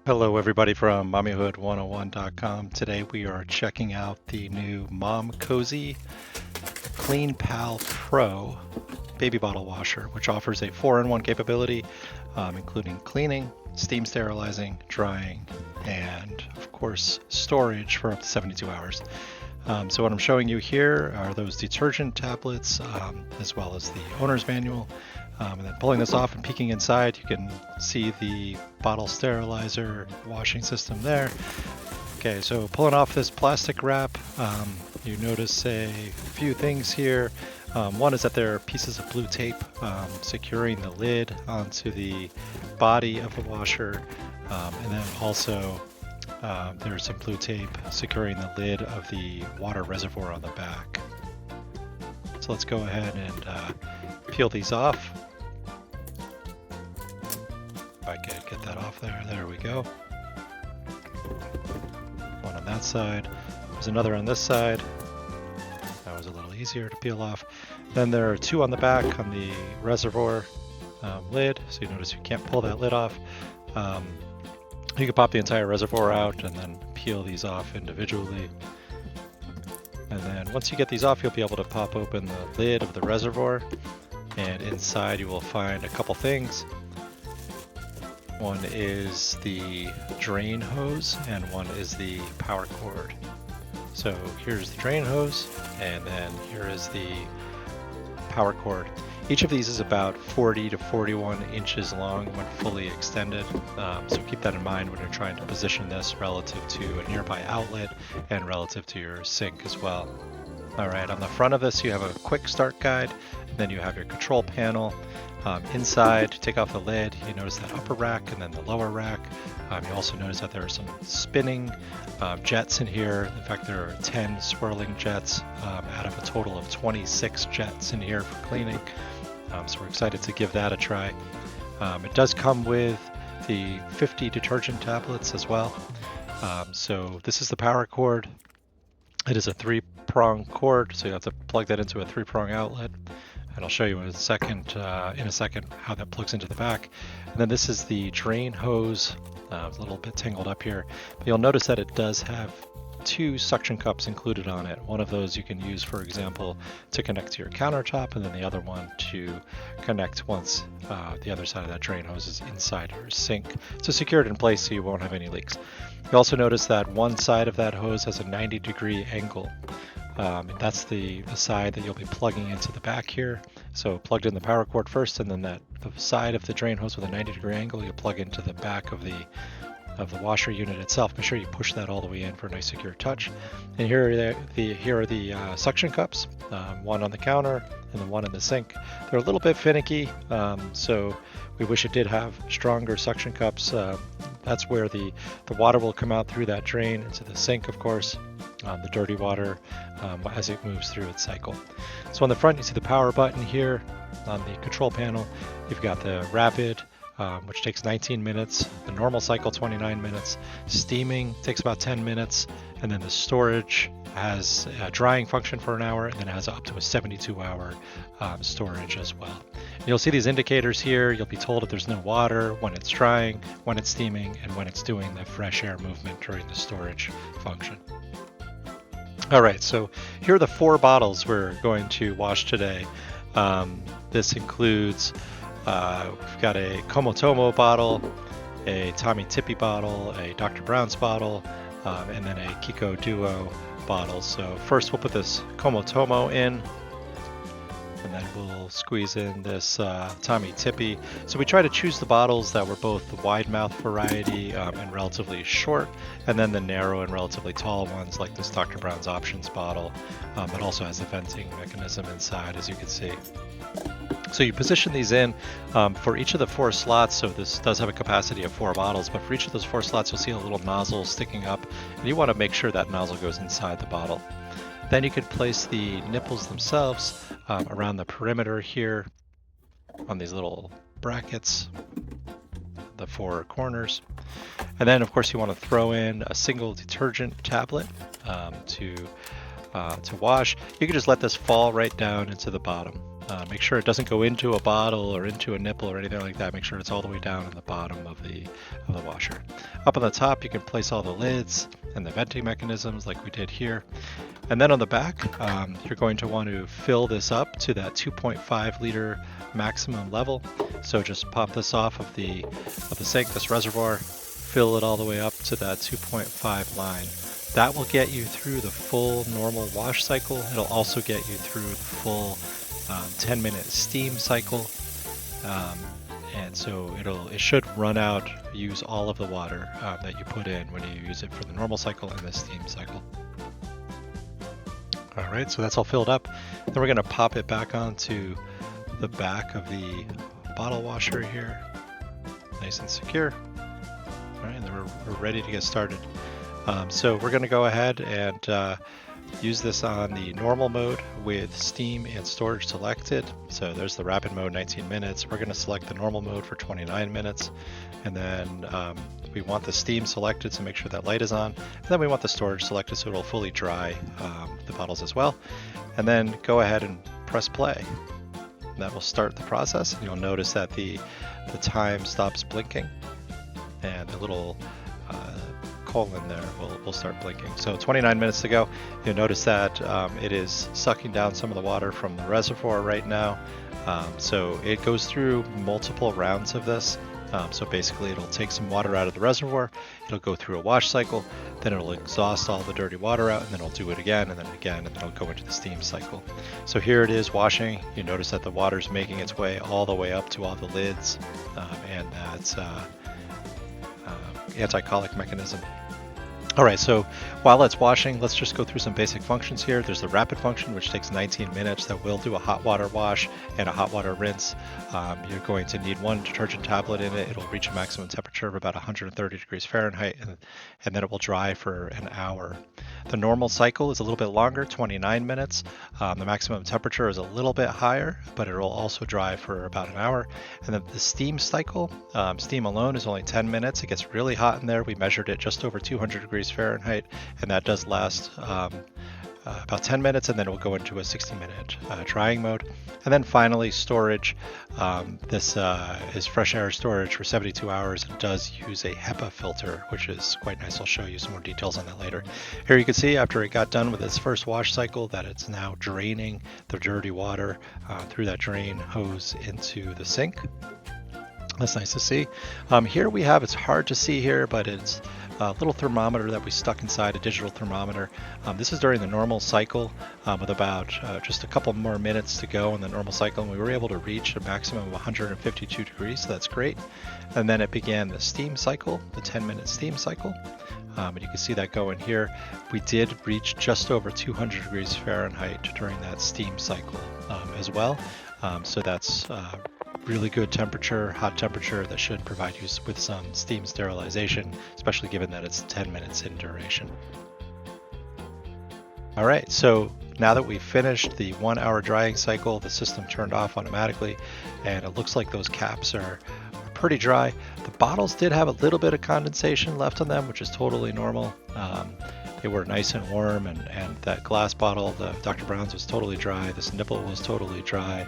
Hello everybody from Mommyhood101.com. Today we are checking out the new Momcozy Kleanpal Pro baby bottle washer, which offers a 4-in-1 capability, including cleaning, steam sterilizing, drying, and of course storage for up to 72 hours. So what I'm showing you here are those detergent tablets, as well as the owner's manual. And then pulling this off and peeking inside, you can see the bottle sterilizer washing system there. Okay, so pulling off this plastic wrap, you notice a few things here. One is that there are pieces of blue tape securing the lid onto the body of the washer, and then also there's some blue tape securing the lid of the water reservoir on the back. So let's go ahead and peel these off. If I could get that off there, there we go. One on that side, there's another on this side. That was a little easier to peel off. Then there are two on the back on the reservoir lid, so you notice you can't pull that lid off. You can pop the entire reservoir out and then peel these off individually. And then once you get these off, you'll be able to pop open the lid of the reservoir, and inside you will find a couple things. One is the drain hose and one is the power cord. So here's the drain hose and then here is the power cord. Each of these is about 40 to 41 inches long when fully extended, so keep that in mind when you're trying to position this relative to a nearby outlet and relative to your sink as well. Alright, on the front of this you have a quick start guide, and then you have your control panel. Inside, take off the lid, you notice that upper rack and then the lower rack. You also notice that there are some spinning jets in here. In fact, there are 10 swirling jets out of a total of 26 jets in here for cleaning. So we're excited to give that a try. It does come with the 50 detergent tablets as well. So this is the power cord. It is a 3-prong cord, so you have to plug that into a 3-prong outlet. And I'll show you in a second how that plugs into the back. And then this is the drain hose. It's a little bit tangled up here, but you'll notice that it does have 2 suction cups included on it. One of those you can use, for example, to connect to your countertop, and then the other one to connect once the other side of that drain hose is inside your sink to secure it in place so you won't have any leaks. You also notice that one side of that hose has a 90-degree angle. And that's the side that you'll be plugging into the back here. So plugged in the power cord first, and then the side of the drain hose with a 90-degree angle you plug into the back of the washer unit itself. Make sure you push that all the way in for a nice secure touch. And here are the suction cups, one on the counter and then one in the sink. They're a little bit finicky, so we wish it did have stronger suction cups. That's where the water will come out through that drain into the sink, of course, the dirty water as it moves through its cycle. So on the front you see the power button here. On the control panel you've got the rapid, which takes 19 minutes, the normal cycle 29 minutes, steaming takes about 10 minutes, and then the storage has a drying function for an hour, and then it has up to a 72-hour storage as well. And you'll see these indicators here. You'll be told if there's no water, when it's drying, when it's steaming, and when it's doing the fresh air movement during the storage function. Alright, so here are the 4 bottles we're going to wash today. This includes we've got a Komotomo bottle, a Tommy Tippy bottle, a Dr. Brown's bottle, and then a Kiko Duo bottle. So first we'll put this Komotomo in, and then we'll squeeze in this Tommy Tippy. So we try to choose the bottles that were both the wide mouth variety and relatively short, and then the narrow and relatively tall ones like this Dr. Brown's Options bottle. It also has a venting mechanism inside, as you can see. So you position these in for each of the 4 slots. So this does have a capacity of 4 bottles, but for each of those 4 slots you'll see a little nozzle sticking up, and you want to make sure that nozzle goes inside the bottle. Then you can place the nipples themselves around the perimeter here on these little brackets, the 4 corners. And then of course you want to throw in a single detergent tablet to wash. You can just let this fall right down into the bottom. Make sure it doesn't go into a bottle or into a nipple or anything like that. Make sure it's all the way down in the bottom of the washer. Up on the top, you can place all the lids and the venting mechanisms like we did here. And then on the back, you're going to want to fill this up to that 2.5 liter maximum level. So just pop this off of the sink, this reservoir, fill it all the way up to that 2.5 line. That will get you through the full normal wash cycle. It'll also get you through the full 10-minute steam cycle, and so it should run out, use all of the water that you put in when you use it for the normal cycle and the steam cycle. All right, so that's all filled up. Then we're going to pop it back onto the back of the bottle washer here, nice and secure. All right, and then we're ready to get started. So we're going to go ahead and use this on the normal mode with steam and storage selected. So there's the rapid mode, 19 minutes. We're going to select the normal mode for 29 minutes. And then we want the steam selected, so make sure that light is on. And then we want the storage selected so it'll fully dry the bottles as well. And then go ahead and press play. And that will start the process. You'll notice that the time stops blinking and the little colon there will start blinking. So 29 minutes to go. You'll notice that it is sucking down some of the water from the reservoir right now. So it goes through multiple rounds of this. So basically it'll take some water out of the reservoir, it'll go through a wash cycle, then it'll exhaust all the dirty water out, and then it'll do it again, and then it'll go into the steam cycle. So here it is washing. You notice that the water's making its way all the way up to all the lids, and that's anti-colic mechanism. All right, so while it's washing, let's just go through some basic functions here. There's the rapid function, which takes 19 minutes. That will do a hot water wash and a hot water rinse. You're going to need one detergent tablet in it. It'll reach a maximum temperature of about 130 degrees Fahrenheit, and then it will dry for an hour. The normal cycle is a little bit longer, 29 minutes. The maximum temperature is a little bit higher, but it will also dry for about an hour. And then the steam cycle, steam alone is only 10 minutes. It gets really hot in there. We measured it just over 200 degrees Fahrenheit, and that does last about 10 minutes, and then it will go into a 60-minute drying mode. And then finally, storage. This is fresh air storage for 72 hours. It does use a HEPA filter, which is quite nice. I'll show you some more details on that later. Here you can see after it got done with its first wash cycle that it's now draining the dirty water through that drain hose into the sink. That's nice to see. Here we have, it's hard to see here, but it's a little thermometer that we stuck inside, a digital thermometer. This is during the normal cycle with about just a couple more minutes to go in the normal cycle, and we were able to reach a maximum of 152 degrees, so that's great. And then it began the steam cycle, the 10-minute steam cycle. And you can see that going here. We did reach just over 200 degrees Fahrenheit during that steam cycle as well. So that's really good temperature, hot temperature that should provide you with some steam sterilization, especially given that it's 10 minutes in duration. All right, so now that we've finished the 1 hour drying cycle, the system turned off automatically, and it looks like those caps are pretty dry. The bottles did have a little bit of condensation left on them, which is totally normal. They were nice and warm, and that glass bottle, the Dr. Brown's, was totally dry. This nipple was totally dry.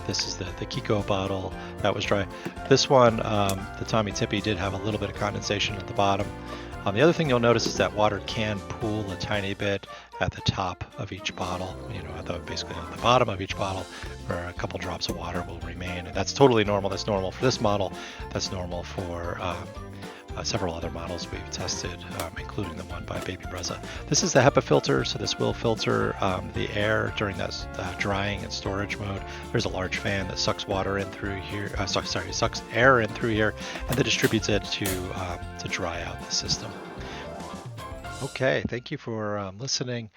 This is the Kiko bottle that was dry. This one, the Tommy Tippy, did have a little bit of condensation at the bottom. The other thing you'll notice is that water can pool a tiny bit at the top of each bottle, basically at the bottom of each bottle, where a couple drops of water will remain. And that's totally normal. That's normal for this model. That's normal for several other models we've tested, including the one by Baby Brezza. This is the HEPA filter, so this will filter the air during that drying and storage mode. There's a large fan that sucks water in through here. Sucks air in through here, and then distributes it to dry out the system. Okay, thank you for listening.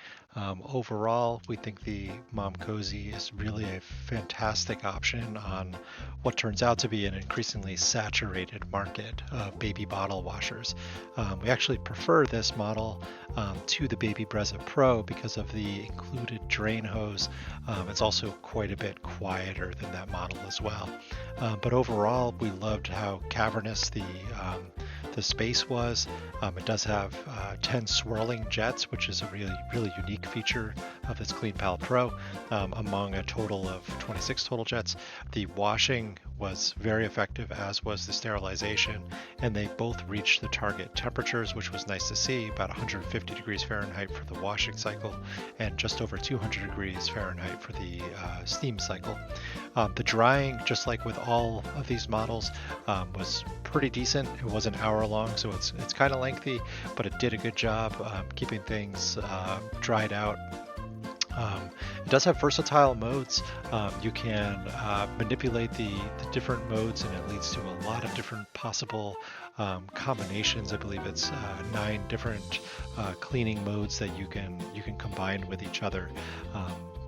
Overall, we think the Momcozy is really a fantastic option on what turns out to be an increasingly saturated market of baby bottle washers. We actually prefer this model to the Baby Brezza Pro because of the included drain hose. It's also quite a bit quieter than that model as well. But overall, we loved how cavernous the the space was. It does have 10 swirling jets, which is a really unique feature of this Kleanpal Pro, among a total of 26 total jets. The washing was very effective, as was the sterilization, and they both reached the target temperatures, which was nice to see, about 150 degrees Fahrenheit for the washing cycle and just over 200 degrees Fahrenheit for the steam cycle. The drying, just like with all of these models, was pretty decent. It was an hour long, so it's kind of lengthy, but it did a good job keeping things dried out. It does have versatile modes. You can manipulate the different modes, and it leads to a lot of different possible combinations. I believe it's 9 different cleaning modes that you can combine with each other,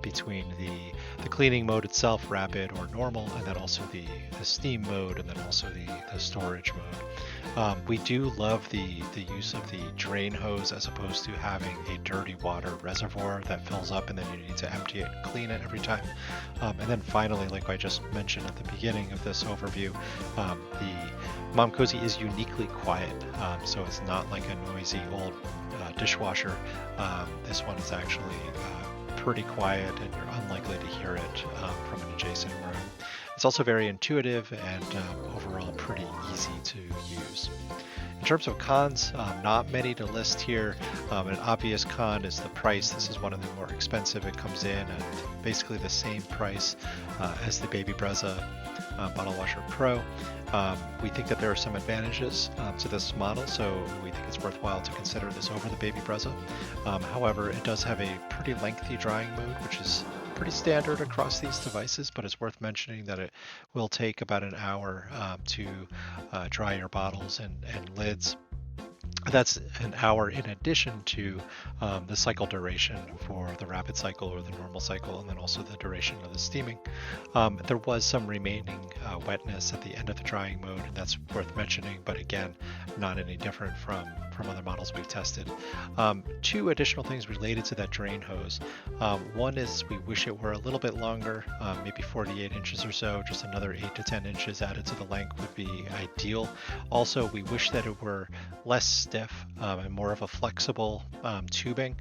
between the cleaning mode itself, rapid or normal, and then also the steam mode, and then also the storage mode. We do love the use of the drain hose, as opposed to having a dirty water reservoir that fills up and then you need to empty it and clean it every time. And then finally, like I just mentioned at the beginning of this overview, the Momcozy is uniquely quiet, so it's not like a noisy old dishwasher. This one is actually pretty quiet, and you're unlikely to hear it from an adjacent room. It's also very intuitive and overall pretty easy to use. In terms of cons, not many to list here. An obvious con is the price. This is one of the more expensive. It comes in at basically the same price as the Baby Brezza Bottle Washer Pro. We think that there are some advantages to this model, so we think it's worthwhile to consider this over the Baby Brezza. However, it does have a pretty lengthy drying mode, which is pretty standard across these devices, but it's worth mentioning that it will take about an hour to dry your bottles and lids. That's an hour in addition to the cycle duration for the rapid cycle or the normal cycle, and then also the duration of the steaming. There was some remaining wetness at the end of the drying mode, and that's worth mentioning, but again, not any different from other models we've tested. 2 additional things related to that drain hose. One is we wish it were a little bit longer, maybe 48 inches or so. Just another 8 to 10 inches added to the length would be ideal. Also, we wish that it were less stiff and more of a flexible tubing,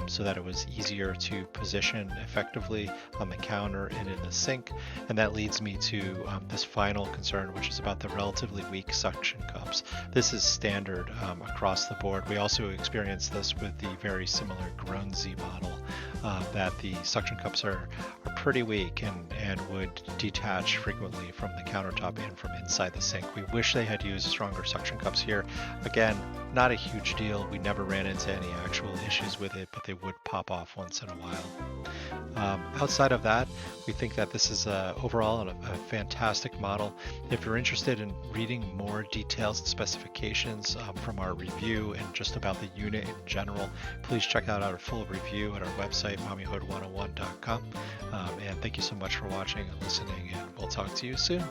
so that it was easier to position effectively on the counter and in the sink. And that leads me to this final concern, which is about the relatively weak suction cups. This is standard across the board. We also experienced this with the very similar Grunzy model, that the suction cups are pretty weak and would detach frequently from the countertop and from inside the sink. We wish they had used stronger suction cups here. Again, not a huge deal. We never ran into any actual issues with it, but they would pop off once in a while. Outside of that, we think that this is overall a fantastic model. If you're interested in reading more details and specifications from our review and just about the unit in general, please check out our full review at our website, Mommyhood101.com. And thank you so much for watching and listening, and we'll talk to you soon.